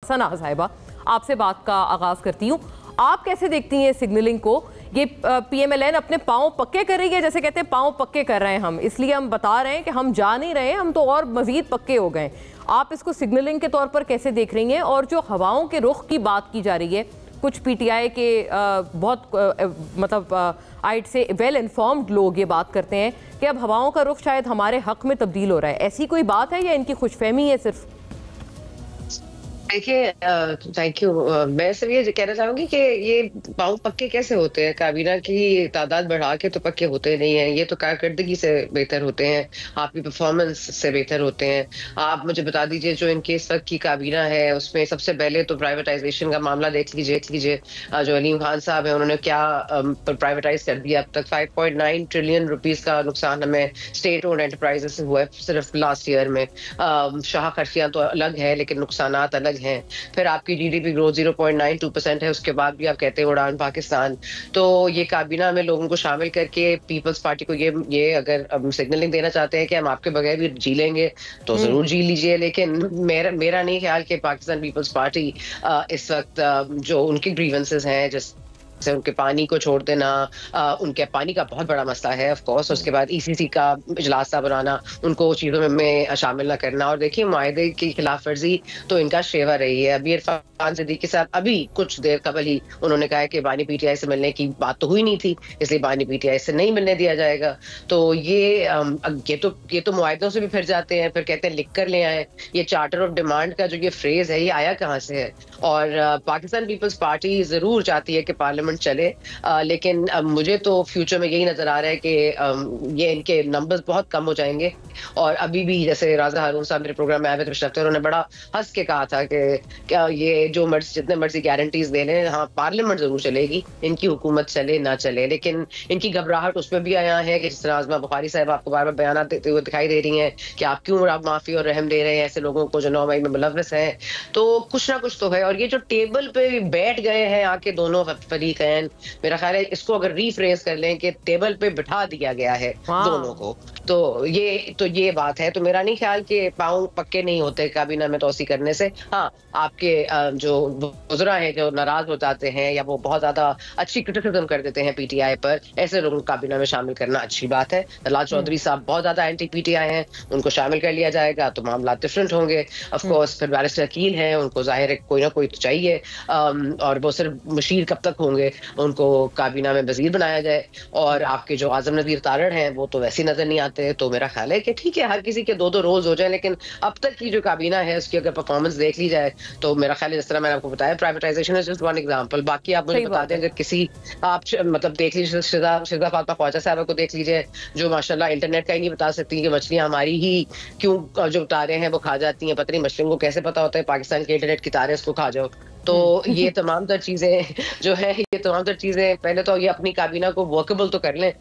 सना साहिबा, आपसे बात का आगाज करती हूँ। आप कैसे देखती हैं सिग्नलिंग को? ये PMLN अपने पाँव पक्के कर रही है, जैसे कहते हैं पाँव पक्के कर रहे हैं हम, इसलिए हम बता रहे हैं कि हम जा नहीं रहे हैं, हम तो और मजीद पक्के हो गए। आप इसको सिग्नलिंग के तौर पर कैसे देख रही हैं? और जो हवाओं के रुख की बात की जा रही है, कुछ PTI के बहुत मतलब आइट से वेल इन्फॉर्म्ड लोग ये बात करते हैं कि अब हवाओं का रुख शायद हमारे हक में तब्दील हो रहा है। ऐसी कोई बात है या इनकी खुशफहमी है सिर्फ? देखिए, थैंक यू। मैं सिर्फ ये कहना चाहूंगी कि ये पाँव पक्के कैसे होते हैं? काबीना की तादाद बढ़ा के तो पक्के होते नहीं हैं, ये तो कारकर्दगी से बेहतर होते हैं, आपकी परफॉर्मेंस से बेहतर होते हैं। आप मुझे बता दीजिए, जो इनके इस वक्त की काबीना है उसमें सबसे पहले तो प्राइवेटाइजेशन का मामला देख लीजिए। जो अलीम खान साहब है उन्होंने क्या प्राइवेटाइज कर दिया। अब तक 5.9 ट्रिलियन रुपीज का नुकसान हमें स्टेट ओन्ड एंटरप्राइजेस से हुआ है सिर्फ लास्ट ईयर में। शाह खर्चियां तो अलग है लेकिन नुकसानात अलग हैं। फिर आपकी GDP ग्रोथ 0.92% है, उसके बाद भी आप कहते हैं उड़ान पाकिस्तान। तो ये काबीना में लोगों को शामिल करके पीपल्स पार्टी को ये अगर सिग्नलिंग देना चाहते हैं कि हम आपके बगैर भी जी लेंगे तो जरूर जी लीजिए, लेकिन मेरा नहीं ख्याल कि पाकिस्तान पीपल्स पार्टी इस वक्त जो उनकी ग्रीवेंसेस हैं, जैसे उनके पानी को छोड़ देना, उनके पानी का बहुत बड़ा मसला है ऑफ कोर्स। उसके बाद ECC का इजलास बनाना, उनको चीजों में शामिल ना करना। और देखिए, मुआहदे की खिलाफ वर्जी तो इनका शेवा रही है। अभी इरफान सिद्दीकी साहब अभी कुछ देर कबल ही उन्होंने कहा कि बानी PTI से मिलने की बात तो हुई नहीं थी, इसलिए बानी PTI से नहीं मिलने दिया जाएगा। तो ये तो मुआहदों से भी फिर जाते हैं, फिर कहते हैं लिख कर ले आए। ये चार्टर ऑफ डिमांड का जो ये फ्रेज है, ये आया कहाँ से है? और पाकिस्तान पीपल्स पार्टी जरूर चाहती है कि पार्लियामेंट चले, लेकिन मुझे तो फ्यूचर में यही नजर आ रहा है कि ये इनके नंबर्स बहुत कम हो जाएंगे। और अभी भी जैसे राजा हारून साहब मेरे प्रोग्राम में आए थे पिछले हफ्ते, उन्होंने बड़ा हंस के कहा था कि क्या ये जो जितने मर्जी गारंटीज दे लें, हाँ पार्लियामेंट जरूर चलेगी, इनकी हुकूमत चले ना चले। लेकिन इनकी घबराहट उसमें भी आया है कि जिस तरह आजमा बुखारी साहब आपको बार बार बयान देते हुए दिखाई दे रही हैं कि आप क्यों आप माफी और रहम दे रहे हैं ऐसे लोगों को जो 9 मई में मुलव्वस हैं। तो कुछ ना कुछ तो है। और ये जो टेबल पे बैठ गए हैं आके दोनों फरीकैन, मेरा ख्याल है इसको अगर रीफ्रेज कर लें कि टेबल पे बिठा दिया गया है दोनों को, तो ये बात है। तो मेरा नहीं ख्याल कि पाँव पक्के नहीं होते काबीना में तोसी करने से। हाँ, आपके जो वज़रा हैं जो नाराज हो जाते हैं या वो बहुत ज्यादा अच्छी क्रिटिसिज्म कर देते हैं PTI पर, ऐसे लोगों को काबीना में शामिल करना अच्छी बात है। दलाल चौधरी साहब बहुत ज्यादा एंटी PTI हैं, उनको शामिल कर लिया जाएगा तो मामला डिफरेंट होंगे। ऑफ कोर्स फिर बैरिस्टर अकील हैं, उनको जाहिर है कोई ना कोई तो चाहिए। और वो सिर्फ मुशीर कब तक होंगे, उनको काबीना में वजीर बनाया जाए। और आपके जो आजम नज़ीर तारड़ हैं वो तो वैसे नजर नहीं आते। तो मेरा ख्याल है कि ठीक है, हर किसी के दो रोल्स हो जाए, लेकिन अब तक की जो काबीना है उसकी अगर परफॉर्मेंस देख ली जाए तो मेरा ख्याल है, जिस तरह मैंने आपको बताया, privatisation is just one example. बाकी आप मुझे बता दें, अगर किसी आप मतलब देख लीजिए शिजा फातिमा ख्वाजा साहब को देख लीजिए, जो माशाल्लाह इंटरनेट का ही नहीं बता सकती कि मछलियां हमारी ही क्यों जो तारे हैं वो खा जाती हैं। पता नहीं मछलियों को कैसे पता होता है पाकिस्तान के इंटरनेट की तारे उसको खा जाओ। तो ये तमाम तर चीजें जो है, ये तमाम तर चीजें पहले तो ये अपनी काबीना को वर्केबल तो कर लें,